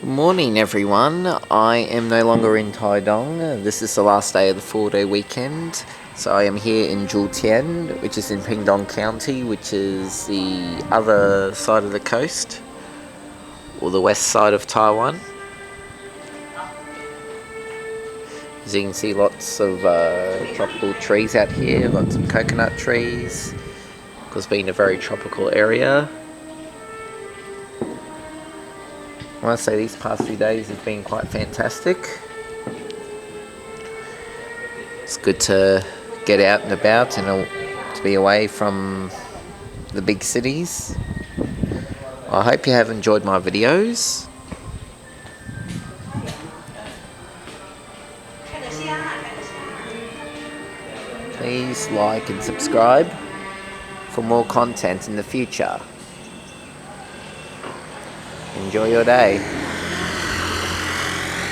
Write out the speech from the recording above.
Good morning, everyone. I am no longer in Taitung. This is the last day of the 4-day weekend. So I am here in Zhutian, which is in Pingtung County, which is the other side of the coast, or the west side of Taiwan. As you can see, lots of tropical trees out here, lots of coconut trees, because being a very tropical area. I must say these past few days have been quite fantastic. It's good to get out and about and to be away from the big cities. I hope you have enjoyed my videos. Please like and subscribe for more content in the future. Enjoy your day.